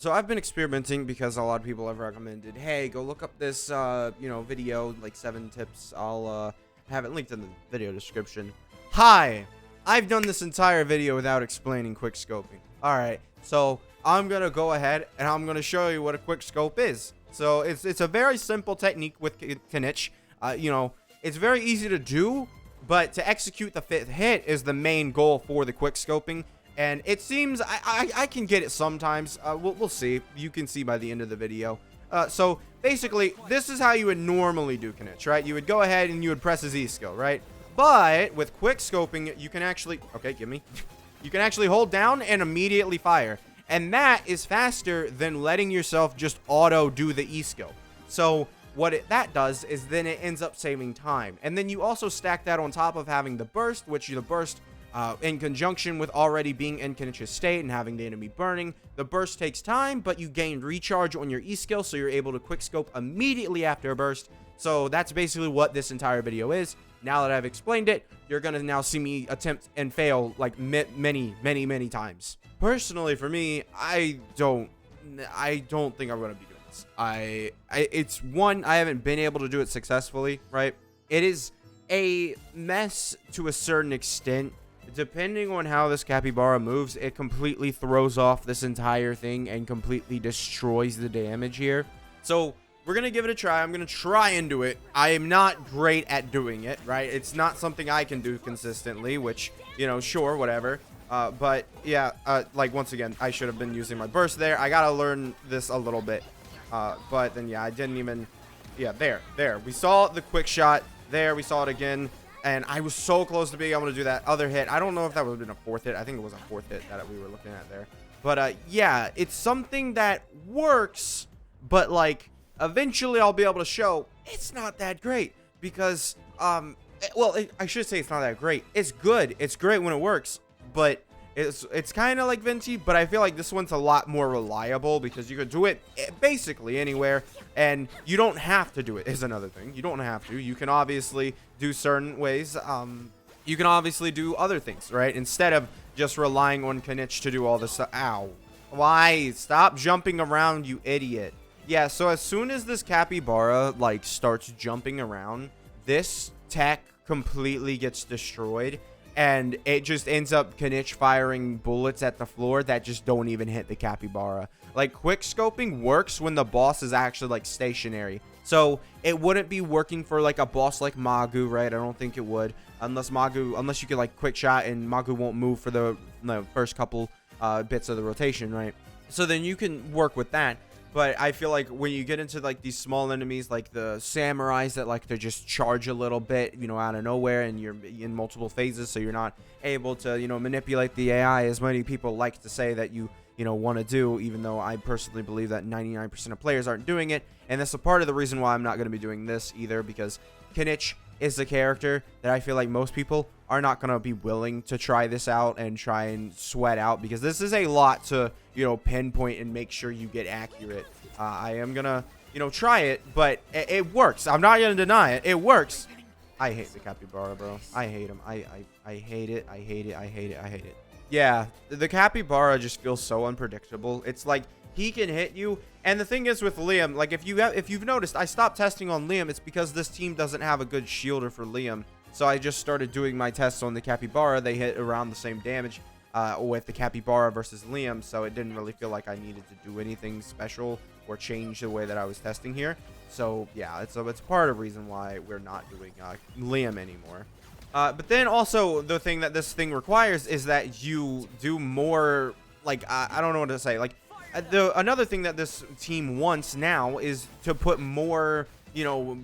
So I've been experimenting because a lot of people have recommended, hey, go look up this, video, like 7 tips. I'll have it linked in the video description. Hi, I've done this entire video without explaining quick scoping. All right, so I'm gonna go ahead and I'm gonna show you what a quick scope is. So it's a very simple technique with Kinich. It's very easy to do, but to execute the 5th hit is the main goal for the quick scoping. And it seems I can get it sometimes. We'll see. You can see by the end of the video. So basically, this is how you would normally do Kinich, right? You would go ahead and you would press a Z skill, right? But with quick scoping, you can actually... Okay, give me. You can actually hold down and immediately fire. And that is faster than letting yourself just auto do the E skill. So what that does is then it ends up saving time. And then you also stack that on top of having the burst, which the burst... in conjunction with already being in Kinich's state and having the enemy burning. The burst takes time, but you gain recharge on your E skill, so you're able to quick scope immediately after a burst. So that's basically what this entire video is. Now that I've explained it, you're gonna now see me attempt and fail like many times. Personally, for me, I don't think I'm gonna be doing this. It's one, I haven't been able to do it successfully, right? It is a mess to a certain extent. Depending on how this capybara moves, it completely throws off this entire thing and completely destroys the damage here. So we're going to give it a try. I'm going to try and do it. I am not great at doing it, right? It's not something I can do consistently, which, sure, whatever. But yeah, like once again, I should have been using my burst there. I got to learn this a little bit. But then, yeah, I didn't even... Yeah, there. We saw the quick shot. There, we saw it again. And I was so close to being able to do that other hit. I don't know if that would have been a 4th hit. I think it was a 4th hit that we were looking at there. But, yeah, it's something that works. But, like, eventually I'll be able to show it's not that great. Because, I should say it's not that great. It's good. It's great when it works. But it's kind of like Venti. But I feel like this one's a lot more reliable. Because you could do it basically anywhere. And you don't have to do it, is another thing. You don't have to. You can obviously do certain ways. You can obviously do other things, right? Instead of just relying on Kinich to do all this stuff. Ow. Why? Stop jumping around, you idiot. Yeah, so as soon as this capybara, like, starts jumping around, this tech completely gets destroyed. And it just ends up Kinich firing bullets at the floor that just don't even hit the capybara. Like, quick scoping works when the boss is actually, like, stationary. So it wouldn't be working for, like, a boss like Magu, right? I don't think it would. Unless you could, like, quick shot and Magu won't move for the first couple bits of the rotation, right? So then you can work with that. But I feel like when you get into, like, these small enemies, like the samurais that like to just charge a little bit, out of nowhere, and you're in multiple phases, so you're not able to, manipulate the AI as many people like to say that you want to do, even though I personally believe that 99% of players aren't doing it. And that's a part of the reason why I'm not going to be doing this either, because Kinich is the character that I feel like most people are not going to be willing to try this out and try and sweat out, because this is a lot to, pinpoint and make sure you get accurate. I am going to, try it, but it works. I'm not going to deny it. It works. I hate the capybara, bro. I hate him. I hate it. I hate it. Yeah, the capybara just feels so unpredictable. It's like he can hit you. And the thing is with Liam, like if you've noticed, I stopped testing on Liam. It's because this team doesn't have a good shielder for Liam. So I just started doing my tests on the capybara. They hit around the same damage with the capybara versus Liam. So it didn't really feel like I needed to do anything special or change the way that I was testing here. So yeah, it's part of the reason why we're not doing Liam anymore. But then also the thing that this thing requires is that you do more, like, I don't know what to say. Like, another thing that this team wants now is to put more,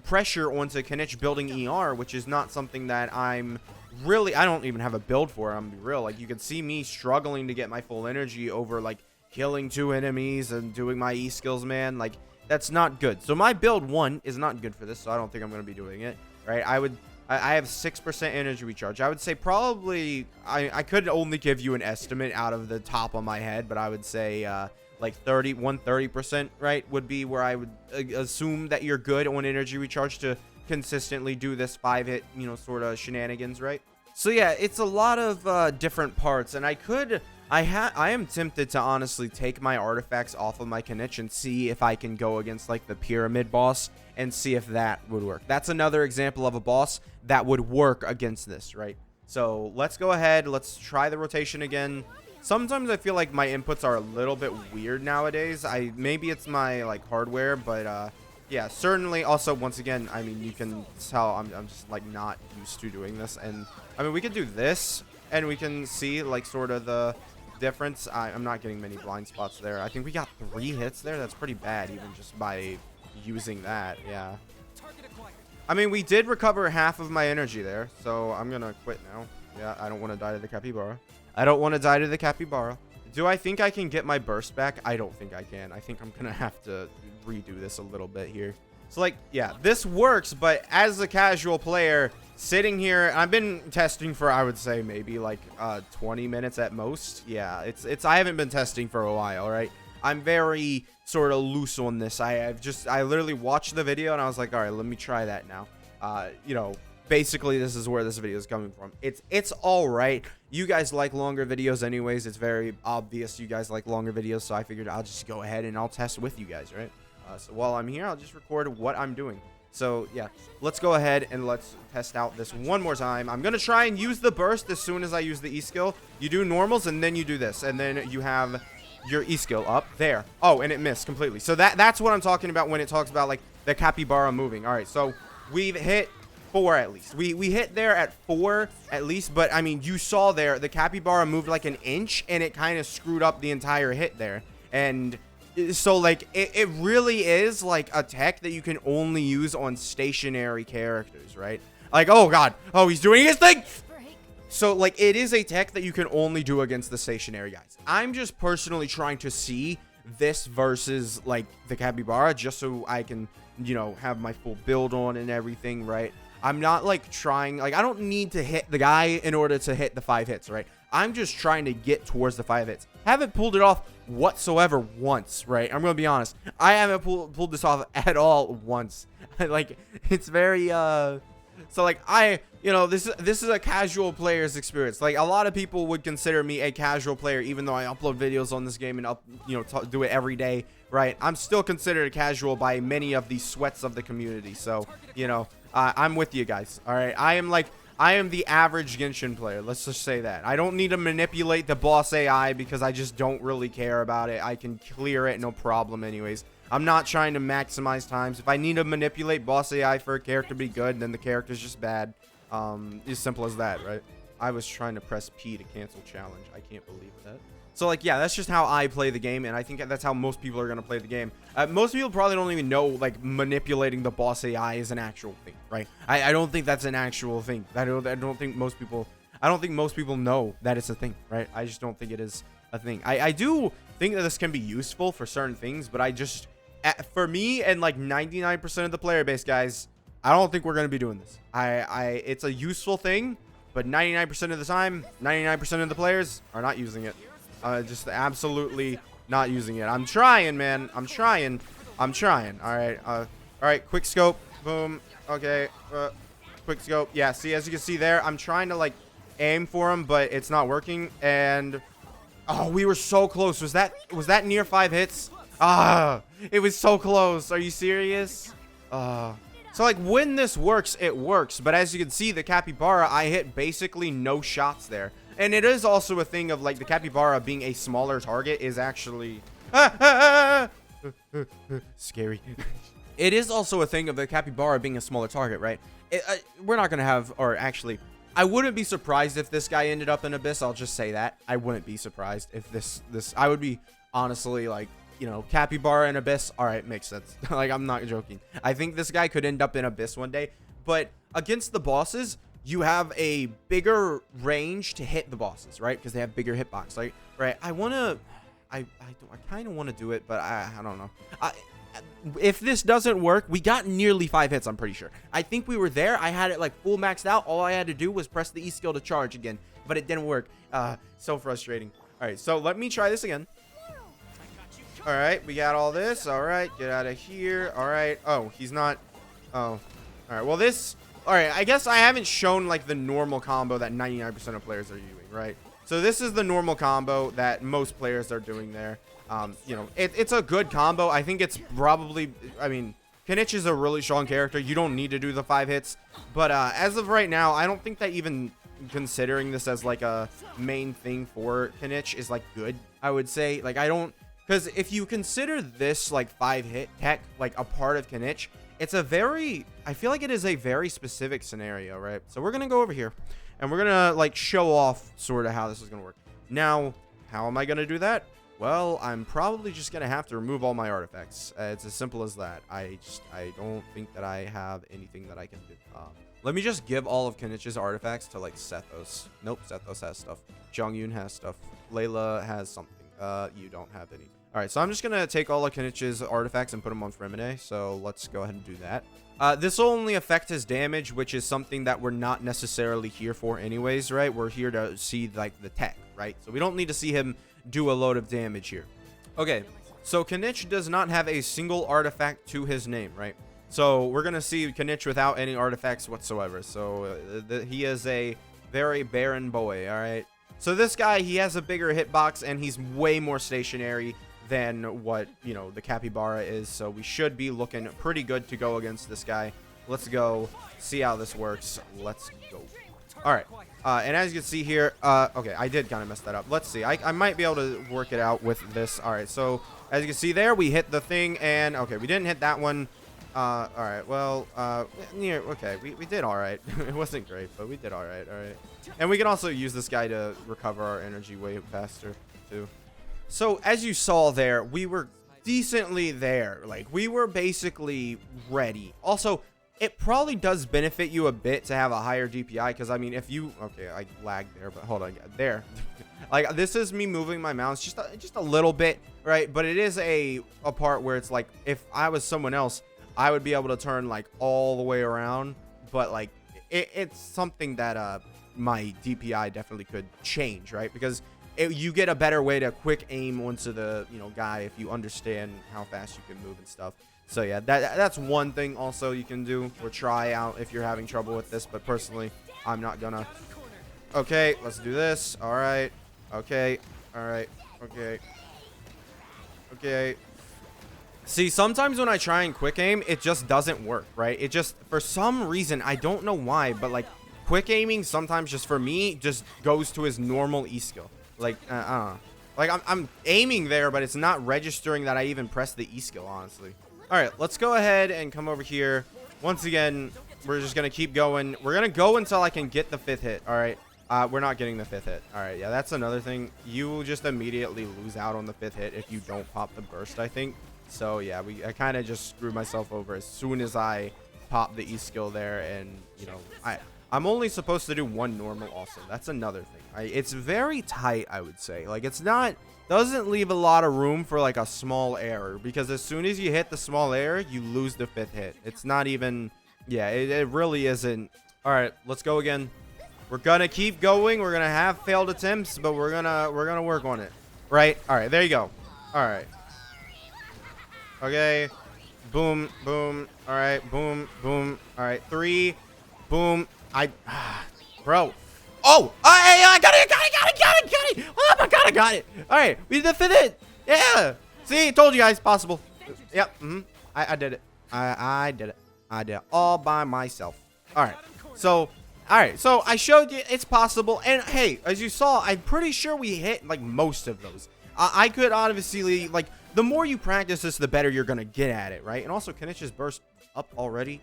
pressure onto Kinich building ER, which is not something that I don't even have a build for. I'm gonna be real. Like, you can see me struggling to get my full energy over, like, killing 2 enemies and doing my E skills, man. Like, that's not good. So my build 1 is not good for this, so I don't think I'm going to be doing it, right? I have 6% energy recharge. I would say probably, I could only give you an estimate out of the top of my head, but I would say like 130%, right, would be where I would assume that you're good on energy recharge to consistently do this 5-hit, sort of shenanigans, right? So yeah, it's a lot of different parts, and I could I am tempted to honestly take my artifacts off of my Kinich and see if I can go against like the pyramid boss and see if that would work. That's another example of a boss that would work against this, right? So let's go ahead. Let's try the rotation again. Sometimes I feel like my inputs are a little bit weird nowadays. Maybe it's my like hardware, but yeah, certainly. Also, once again, I mean, you can tell I'm just like not used to doing this. And I mean, we could do this and we can see like sort of the difference. I'm not getting many blind spots there. I think we got 3 hits there. That's pretty bad even just by using that. Yeah, I mean, we did recover half of my energy there, so I'm gonna quit now. Yeah, I don't want to die to the capybara. I don't want to die to the capybara. Do I think I can get my burst back? I don't think I can. I think I'm gonna have to redo this a little bit here. So like, yeah, this works, but as a casual player sitting here, I've been testing for, I would say maybe like 20 minutes at most. Yeah, I haven't been testing for a while, right? I'm very sort of loose on this. I literally watched the video and I was like, all right, let me try that now. You know, basically this is where this video is coming from. It's all right. You guys like longer videos anyways. It's very obvious you guys like longer videos, so I figured I'll just go ahead and I'll test with you guys, right? So while I'm here, I'll just record what I'm doing. So yeah, let's go ahead and let's test out this one more time. I'm gonna try and use the burst as soon as I use the E skill. You do normals and then you do this, and then you have your E skill up there. Oh, and it missed completely. So that's what I'm talking about when it talks about like the capybara moving. All right, so we've hit 4 at least. We hit there at 4 at least, but I mean, you saw there the capybara moved like an inch and it kind of screwed up the entire hit there. And so like it really is like a tech that you can only use on stationary characters, right? Like, oh god, oh, he's doing his thing. So like it is a tech that you can only do against the stationary guys. I'm just personally trying to see this versus like the capybara just so I can, you know, have my full build on and everything, right? I'm not like trying, like I don't need to hit the guy in order to hit the 5 hits, right? I'm just trying to get towards the 5 hits. Haven't pulled it off whatsoever once, right? I'm gonna be honest. I haven't pulled this off at all once. Like it's very so like you know, this is a casual player's experience. Like a lot of people would consider me a casual player even though I upload videos on this game and do it every day, right? I'm still considered a casual by many of the sweats of the community. So, you know, I'm with you guys. All right. I am the average Genshin player. Let's just say that. I don't need to manipulate the boss AI because I just don't really care about it. I can clear it no problem anyways. I'm not trying to maximize times. If I need to manipulate boss AI for a character to be good, then the character's just bad. As simple as that, right? I was trying to press P to cancel challenge. I can't believe that. So like, yeah, that's just how I play the game, and I think that's how most people are going to play the game. Most people probably don't even know like manipulating the boss AI is an actual thing, right? I don't think that's an actual thing. I don't think most people know that it's a thing, right? I just don't think it is a thing. I do think that this can be useful for certain things, but I just, for me and like 99% of the player base, guys, I don't think we're going to be doing this. It's a useful thing, but 99% of the time, 99% of the players are not using it. Just absolutely not using it. I'm trying, man. I'm trying. All right. All right. Quick scope. Boom. Okay. Quick scope. Yeah. See, as you can see there, I'm trying to like aim for him, but it's not working. And oh, we were so close. Was that near 5 hits? Ah, it was so close. Are you serious? So like when this works, it works. But as you can see, the capybara, I hit basically no shots there. And it is also a thing of like the capybara being a smaller target is actually scary. It is also a thing of the capybara being a smaller target, right? We're not going to have, or actually, I wouldn't be surprised if this guy ended up in Abyss. I'll just say that. I wouldn't be surprised if I would be honestly like, you know, capybara and Abyss. All right, makes sense. Like, I'm not joking. I think this guy could end up in Abyss one day. But against the bosses, you have a bigger range to hit the bosses, right? Because they have bigger hitbox, like, right? I kind of want to do it, but I don't know. If this doesn't work, we got nearly 5 hits, I'm pretty sure. I think we were there. I had it like full maxed out. All I had to do was press the E skill to charge again, but it didn't work. So frustrating. All right, so let me try this again. All right, we got all this. All right, get out of here. All right. Oh, he's not. Oh, all right. Well, this. All right, I guess I haven't shown like the normal combo that 99% of players are using, right? So this is the normal combo that most players are doing there. You know, it's a good combo. I think it's probably, I mean, Kinich is a really strong character. You don't need to do the 5 hits. But as of right now, I don't think that even considering this as like a main thing for Kinich is like good, I would say. Like, I don't, because if you consider this like 5-hit tech like a part of Kinich, it's a very, I feel like it is a very specific scenario, right? So we're going to go over here and we're going to like show off sort of how this is going to work. Now, how am I going to do that? Well, I'm probably just going to have to remove all my artifacts. It's as simple as that. I don't think that I have anything that I can do. Let me just give all of Kinich's artifacts to, like, Sethos. Nope, Sethos has stuff. Jongyun has stuff. Layla has something. You don't have any. All right, so I'm just going to take all of Kinich's artifacts and put them on Furina. So let's go ahead and do that. This will only affect his damage, which is something that we're not necessarily here for anyways, right? We're here to see, like, the tech, right? So we don't need to see him do a load of damage here. Okay, so Kinich does not have a single artifact to his name, right? So we're gonna see Kinich without any artifacts whatsoever. So he is a very barren boy. All right, so this guy, he has a bigger hitbox and he's way more stationary than what, you know, the Capybara is. So we should be looking pretty good to go against this guy. Let's go see how this works. Let's go. All right. And as you can see here, okay, I did kind of mess that up. Let's see. I might be able to work it out with this. All right, so as you can see there, we hit the thing, and okay, we didn't hit that one. All right, well, yeah, okay, we did all right. It wasn't great, but we did all right, all right. And we can also use this guy to recover our energy way faster, too. So as you saw there, we were decently there. Like, we were basically ready. Also, it probably does benefit you a bit to have a higher DPI, because I mean, if you, okay, I lagged there, but hold on, there. Like, this is me moving my mouse just a little bit, right? But it is a part where it's like, if I was someone else, I would be able to turn like all the way around, but like it's something that my DPI definitely could change, right? Because you get a better way to quick aim onto the, you know, guy if you understand how fast you can move and stuff. So yeah, that's one thing also you can do or try out if you're having trouble with this, but personally, I'm not gonna. Okay, let's do this. All right. Okay. All right. Okay. Okay. See, sometimes when I try and quick aim, it just doesn't work, right? It just, for some reason, I don't know why, but like quick aiming sometimes just for me just goes to his normal E skill. Like, like I'm aiming there, but it's not registering that I even pressed the E skill, honestly. All right, let's go ahead and come over here. Once again, we're just going to keep going. We're going to go until I can get the 5th hit. All right. We're not getting the 5th hit. All right. Yeah, that's another thing. You will just immediately lose out on the 5th hit if you don't pop the burst, I think. So, yeah, I kind of just screwed myself over as soon as I popped the E skill there. And, you know, I'm only supposed to do one normal also. That's another thing. It's very tight, I would say. Like, it's not... doesn't leave a lot of room for like a small error, because as soon as you hit the small error, you lose the 5th hit. It's not even, yeah, it really isn't. All right, let's go again. We're gonna keep going. We're gonna have failed attempts, but we're gonna work on it, right? All right, there you go. All right. Okay. Boom, boom. All right, boom, boom. All right, 3. Boom. Bro. Oh, I got it. Oh my god, I got it. All right, we did the 5th hit. Yeah. See, told you guys, possible. Yep. I did it. I did it. I did it all by myself. All right. So I showed you it's possible. And hey, as you saw, I'm pretty sure we hit like most of those. I could obviously, like, the more you practice this, the better you're gonna get at it, right? And also, Kinich's burst up already.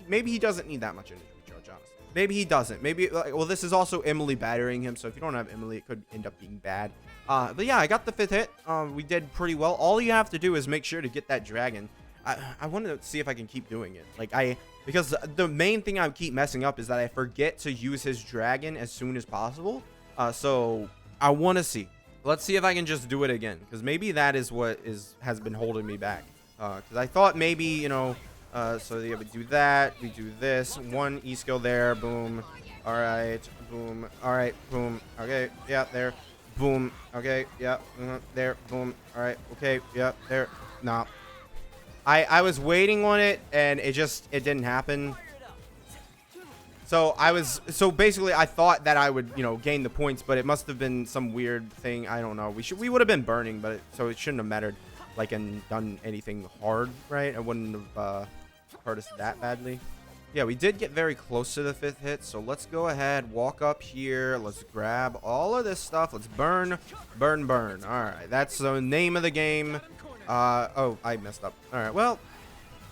Maybe he doesn't need that much energy recharge, honestly. Maybe he doesn't. Maybe, well, this is also Emilie battering him, so if you don't have Emilie, it could end up being bad. But yeah, I got the 5th hit. We did pretty well. All you have to do is make sure to get that dragon. I want to see if I can keep doing it. Like, because the main thing I keep messing up is that I forget to use his dragon as soon as possible. So I want to see. Let's see if I can just do it again, because maybe that is what has been holding me back. Because I thought maybe, you know... so yeah, we do that, we do this, 1 E skill there, boom, all right, boom, all right, boom, okay, yeah, there, boom, okay, yeah, there, boom, all right, okay, yeah, there, nah. I was waiting on it, and it didn't happen. So basically I thought that I would, you know, gain the points, but it must have been some weird thing. I don't know. We would have been burning, but so it shouldn't have mattered, like, and done anything hard, right? It wouldn't have hurt us that badly. Yeah, we did get very close to the 5th hit, so let's go ahead, walk up here. Let's grab all of this stuff. Let's burn, burn, burn. All right, that's the name of the game. Oh, I messed up. All right, well,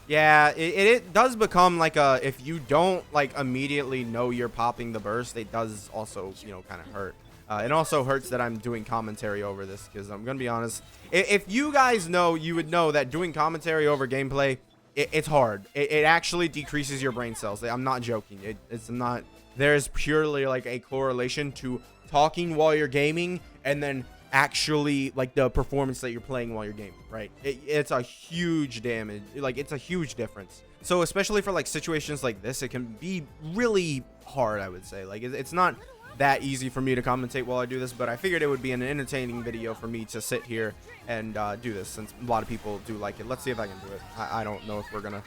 yeah, it does become like a, if you don't, like, immediately know you're popping the burst, it does also, you know, kind of hurt. It also hurts that I'm doing commentary over this, because I'm going to be honest, if you guys know, you would know that doing commentary over gameplay, it's hard. It actually decreases your brain cells. I'm not joking. It's not. There's purely like a correlation to talking while you're gaming and then actually like the performance that you're playing while you're gaming, right? It's a huge damage. Like, it's a huge difference. So especially for like situations like this, it can be really hard, I would say. Like, it's not that easy for me to commentate while I do this, but I figured it would be an entertaining video for me to sit here and do this, since a lot of people do like it. Let's see if I can do it. I don't know if we're gonna,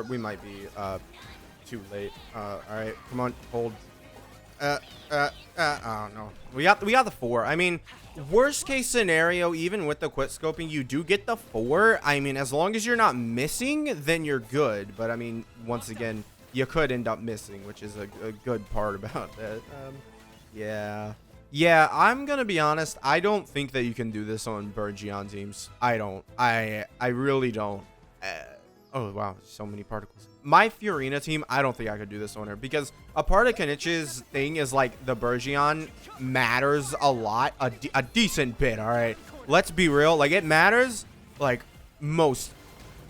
we might be too late. All right, come on, hold. Oh no, we got the 4. I mean, worst case scenario, even with the quit scoping, you do get the 4. I mean, as long as you're not missing, then you're good. But I mean, once again, you could end up missing, which is a good part about that. Yeah, I'm gonna be honest, I don't think that you can do this on Burgeon teams. I don't. I really don't. Oh wow, so many particles. My Furina team, I don't think I could do this on her, because a part of Kinich's thing is like the Burgeon matters a lot, a decent bit. All right, let's be real, like, it matters like most.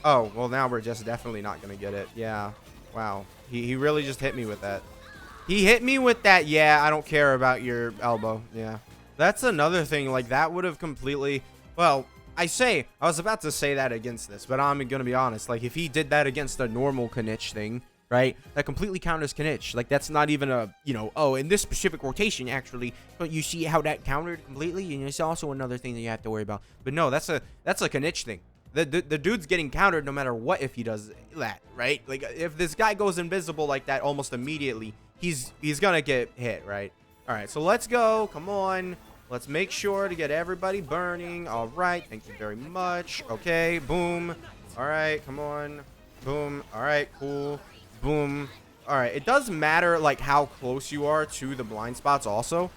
Oh well, now we're just definitely not gonna get it. Yeah, wow, he really just hit me with that. He hit me with that. Yeah, I don't care about your elbow. Yeah, that's another thing. Like, that would have completely, well, I was about to say that against this, but I'm gonna be honest. Like, if he did that against a normal Kinich thing, right, that completely counters Kinich. Like, that's not even a, you know, oh, in this specific rotation, actually, don't you see how that countered completely? And it's also another thing that you have to worry about. But no, that's a Kinich thing. The dude's getting countered no matter what if he does that, right? Like, if this guy goes invisible like that almost immediately, he's gonna get hit, right? All right, so let's go. Come on. Let's make sure to get everybody burning. All right, thank you very much. Okay, boom. All right, come on. Boom. All right, cool. Boom. All right, it does matter, like, how close you are to the blind spots also.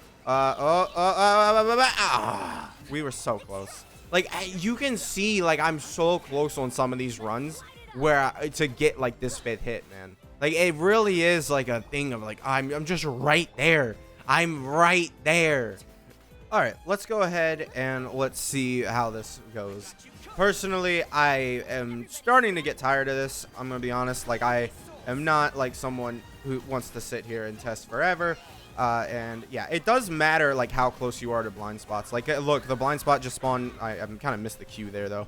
We were so close. Like, you can see, like, I'm so close on some of these runs where to get, like, this 5th hit, man. Like, it really is, like, a thing of, like, I'm just right there. I'm right there. All right, let's go ahead and let's see how this goes. Personally, I am starting to get tired of this. I'm going to be honest. Like, I am not, like, someone who wants to sit here and test forever. And yeah, it does matter, like, how close you are to blind spots. Like, look, the blind spot just spawned. I kind of missed the cue there, though.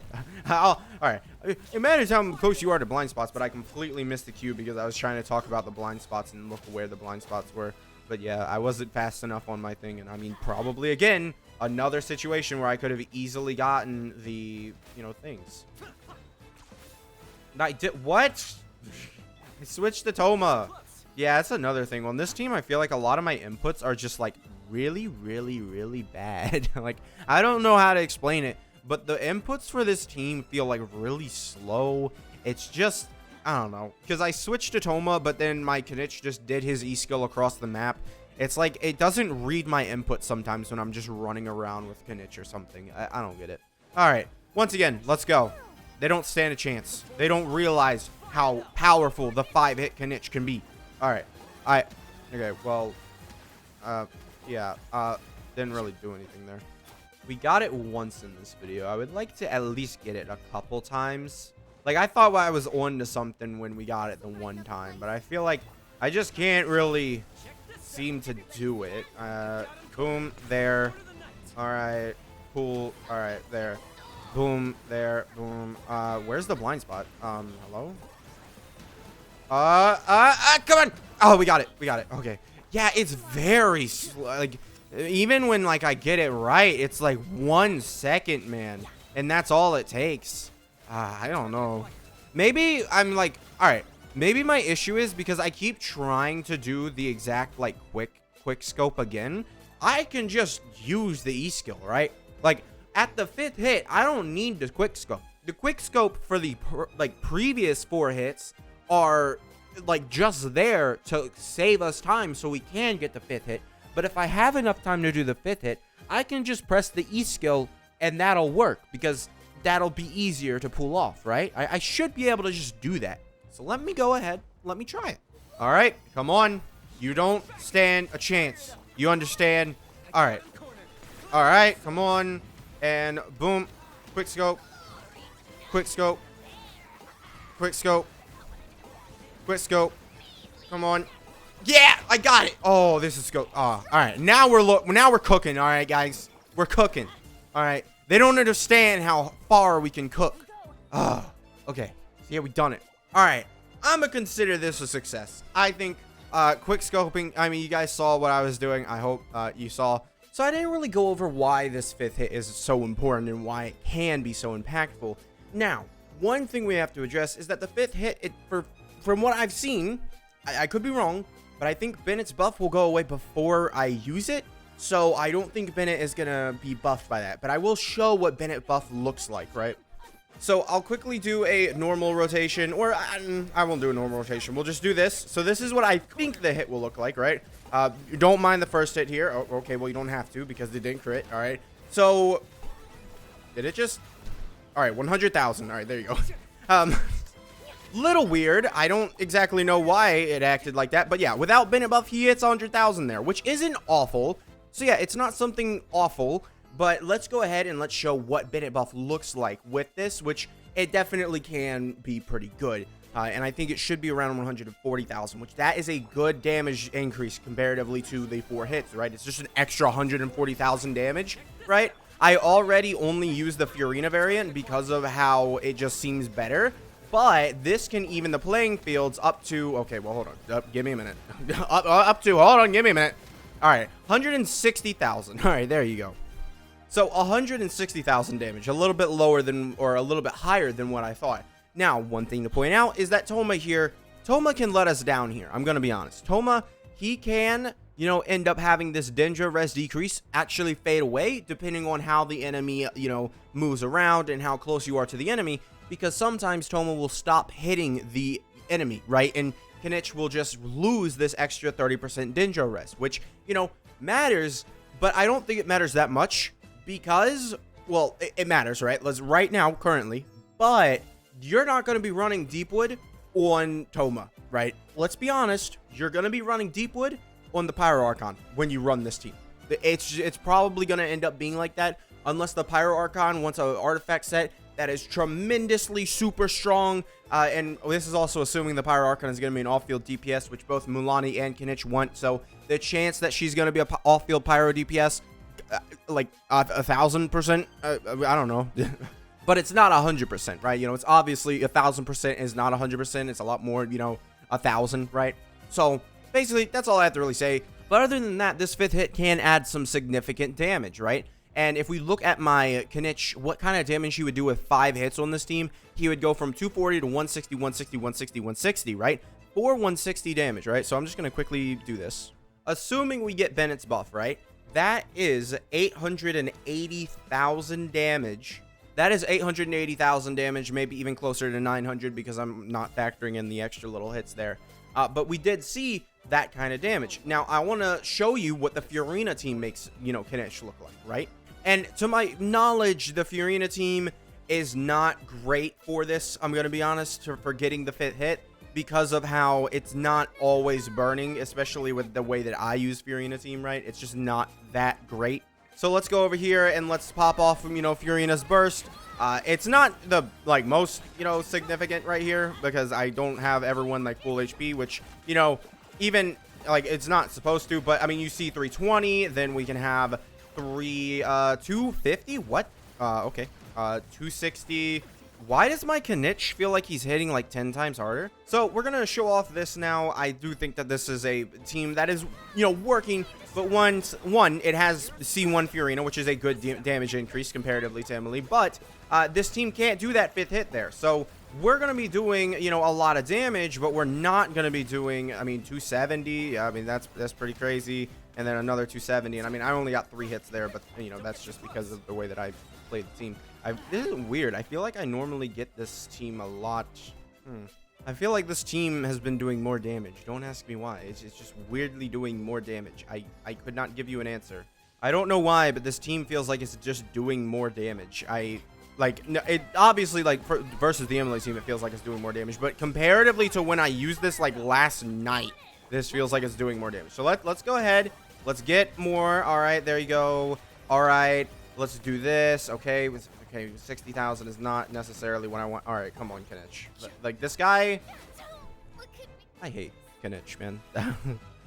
All right, it matters how close you are to blind spots, but I completely missed the cue because I was trying to talk about the blind spots and look where the blind spots were. But yeah, I wasn't fast enough on my thing, and I mean, probably again another situation where I could have easily gotten the, you know, things. I did what? I switched to Toma. Yeah, that's another thing. On this team, I feel like a lot of my inputs are just, like, really, really, really bad. Like, I don't know how to explain it, but the inputs for this team feel, like, really slow. It's just, I don't know. Because I switched to Toma, but then my Kinich just did his E-skill across the map. It's like, it doesn't read my input sometimes when I'm just running around with Kinich or something. I don't get it. All right. Once again, let's go. They don't stand a chance. They don't realize how powerful the 5-hit Kinich can be. All right. Okay, well, yeah, didn't really do anything there. We got it once in this video. I would like to at least get it a couple times. Like, I thought I was on to something when we got it the one time, but I feel like I just can't really seem to do it. Boom, there. All right, cool. All right, there. Boom, there, boom. Where's the blind spot? Hello? Come on. Oh, we got it. We got it. Okay. Yeah, it's very slow. Like, even when, like, I get it right, it's like 1 second, man. And that's all it takes. I don't know. Maybe I'm like, all right, Maybe my issue is because I keep trying to do the exact, like, quick scope again. I can just use the E skill, right? Like, at the 5th hit, I don't need the quick scope. The quick scope for the, previous 4 hits are, like, just there to save us time so we can get the 5th hit. But if I have enough time to do the 5th hit, I can just press the E skill and that'll work because that'll be easier to pull off, right? I should be able to just do that. So let me go ahead. Let me try it. All right, come on. You don't stand a chance. You understand? All right. All right, come on. And boom. Quick scope. Quick scope. Quick scope. Quick scope. Come on. Yeah, I got it. Oh, this is scope. Oh, all right. Now we're cooking. All right, guys. We're cooking. All right. They don't understand how far we can cook. Okay. So yeah, we done it. All right. I'm gonna consider this a success. I think quick scoping. I mean, you guys saw what I was doing. I hope you saw. So I didn't really go over why this 5th hit is so important and why it can be so impactful. Now, one thing we have to address is that the 5th hit, from what I've seen, I could be wrong, but I think Bennett's buff will go away before I use it. So I don't think Bennett is gonna be buffed by that, but I will show what Bennett buff looks like, right? So I'll quickly do a normal rotation, or I won't do a normal rotation. We'll just do this. So this is what I think the hit will look like, right? Don't mind the first hit here. Oh, okay, well, you don't have to because they didn't crit. All right. So did it just? All right, 100,000. All right, there you go. Little weird. I don't exactly know why it acted like that, but yeah, without Bennett buff, he hits 100,000 there, which isn't awful. So yeah, it's not something awful. But let's go ahead and let's show what Bennett buff looks like with this, which it definitely can be pretty good. And I think it should be around 140,000, which that is a good damage increase comparatively to the 4 hits, right? It's just an extra 140,000 damage, right? I already only use the Furina variant because of how it just seems better. But this can even the playing fields up to, okay, well, hold on. Give me a minute. Hold on, give me a minute. All right, 160,000. All right, there you go. So 160,000 damage, a little bit lower than, or a little bit higher than what I thought. Now, one thing to point out is that Toma here, Toma can let us down here. I'm going to be honest. Toma, he can, you know, end up having this Dendra res decrease actually fade away depending on how the enemy, you know, moves around and how close you are to the enemy, because sometimes Toma will stop hitting the enemy, right? And Kinich will just lose this extra 30% Dendra res, which, you know, matters, but I don't think it matters that much. Because, well, it matters, right? Right now, currently, but you're not going to be running Deepwood on Toma, right? Let's be honest, you're going to be running Deepwood on the Pyro Archon when you run this team. It's probably going to end up being like that unless the Pyro Archon wants an artifact set that is tremendously super strong. And this is also assuming the Pyro Archon is going to be an off-field DPS, which both Mulani and Kinich want. So the chance that she's going to be an off-field Pyro DPS, like 1,000%, I don't know. But it's not 100%, right? You know, it's obviously 1,000% is not 100%. It's a lot more, you know, 1,000, right? So basically, that's all I have to really say. But other than that, this 5th hit can add some significant damage, right? And if we look at my Kinich, what kind of damage he would do with 5 hits on this team, he would go from 240 to 160, 160, 160, 160, right? For 160 damage, right? So I'm just going to quickly do this. Assuming we get Bennett's buff, right? That is 880,000 damage. That is 880,000 damage, maybe even closer to 900 because I'm not factoring in the extra little hits there. But we did see that kind of damage. Now, I want to show you what the Furina team makes, you know, Kinich look like, right? And to my knowledge, the Furina team is not great for this. I'm going to be honest, for getting the 5th hit, because of how it's not always burning, especially with the way that I use Furina team, right? It's just not that great. So let's go over here and let's pop off from, you know, Furina's burst. It's not the, like, most, you know, significant right here because I don't have everyone, like, full HP, which, you know, even, like, it's not supposed to, but, I mean, you see 320, then we can have 250, what? Okay, 260. Why does my Kinich feel like he's hitting like 10 times harder? So we're going to show off this now. I do think that this is a team that is, you know, working. But one, it has C1 Furina, which is a good damage increase comparatively to Emilie. But this team can't do that 5th hit there. So we're going to be doing, you know, a lot of damage, but we're not going to be doing, I mean, 270. I mean, that's pretty crazy. And then another 270. And I mean, I only got 3 hits there, but, you know, that's just because of the way that I played the team. This is weird. I feel like I normally get this team a lot. I feel like this team has been doing more damage. Don't ask me why. It's just weirdly doing more damage. I could not give you an answer. I don't know why, but this team feels like it's just doing more damage. It obviously, like, versus the Emilie team, it feels like it's doing more damage. But comparatively to when I used this, like, last night, this feels like it's doing more damage. So let's go ahead. Let's get more. All right, there you go. All right, let's do this. Okay, 60,000 is not necessarily what I want. All right, come on, Kinich. Like, this guy, I hate Kinich, man.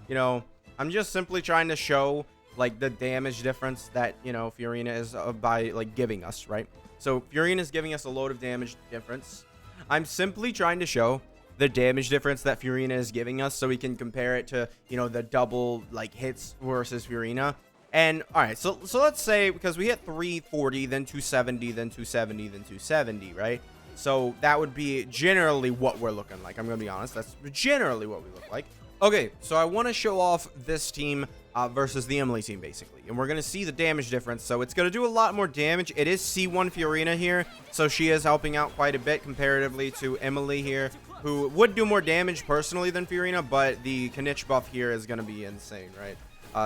You know, I'm just simply trying to show, like, the damage difference that, you know, Furina is by, like, giving us, right? So Furina is giving us a load of damage difference. I'm simply trying to show the damage difference that Furina is giving us so we can compare it to, you know, the double, like, hits versus Furina. And all right, so let's say, because we hit 340, then 270, then 270, then 270, right? So that would be generally what we're looking like. I'm gonna be honest, that's generally what we look like. Okay, so I want to show off this team versus the Emilie team, basically. And we're going to see the damage difference. So it's going to do a lot more damage. It is C1 Furina here, so she is helping out quite a bit comparatively to Emilie here, who would do more damage personally than Furina, but the Kinich buff here is going to be insane, right?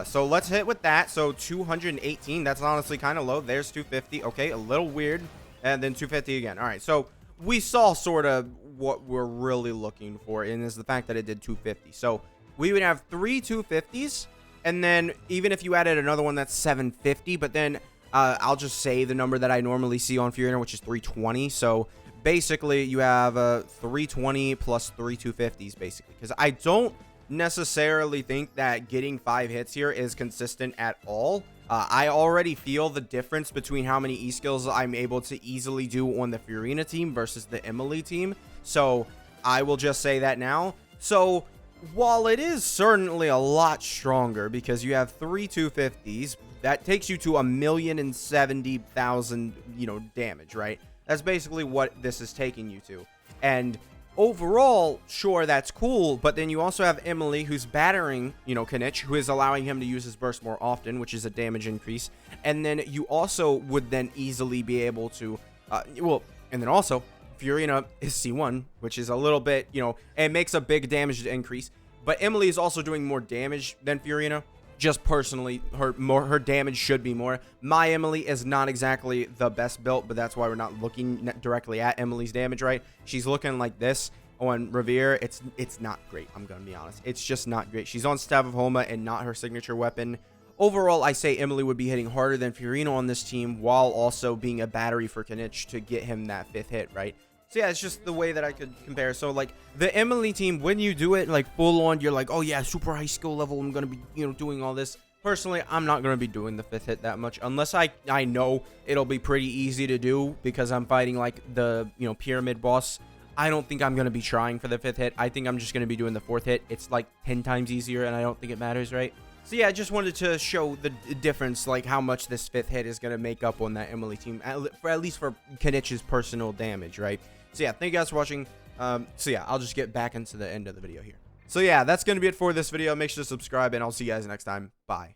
So let's hit with that. So 218, that's honestly kind of low. There's 250. Okay, a little weird. And then 250 again. All right, so we saw sort of what we're really looking for, and is the fact that it did 250. So we would have 3 250s, and then even if you added another one, that's 750. But then I'll just say the number that I normally see on Furina, which is 320. So basically you have 320 plus 3 250s, basically, because I don't necessarily think that getting 5 hits here is consistent at all. I already feel the difference between how many E-skills I'm able to easily do on the Furina team versus the Emilie team. So I will just say that now. So while it is certainly a lot stronger because you have 3 250s, that takes you to 1,070,000, you know, damage, right? That's basically what this is taking you to. And overall, sure, that's cool, but then you also have Emilie, who's battering, you know, Kinich, who is allowing him to use his burst more often, which is a damage increase. And then you also would then easily be able to, and then also, Furina is C1, which is a little bit, you know, it makes a big damage increase. But Emilie is also doing more damage than Furina. Just personally, her damage should be more. My Emilie is not exactly the best built, but that's why we're not looking directly at Emilie's damage, right? She's looking like this on Revere. It's not great, I'm gonna be honest. It's just not great. She's on Staff of Homa and not her signature weapon. Overall, I say Emilie would be hitting harder than Furina on this team, while also being a battery for Kinich to get him that 5th hit, right? So yeah, it's just the way that I could compare. So like the Emilie team, when you do it like full on, you're like, oh yeah, super high skill level, I'm gonna be, you know, doing all this. Personally, I'm not gonna be doing the 5th hit that much unless I know it'll be pretty easy to do because I'm fighting like the, you know, pyramid boss. I don't think I'm gonna be trying for the 5th hit. I think I'm just gonna be doing the 4th hit. It's like 10 times easier, and I don't think it matters, right? So yeah, I just wanted to show the difference, like how much this 5th hit is gonna make up on that Emilie team, at least for Kinich's personal damage, right? So yeah, thank you guys for watching. So yeah, I'll just get back into the end of the video here. So yeah, that's going to be it for this video. Make sure to subscribe, and I'll see you guys next time. Bye.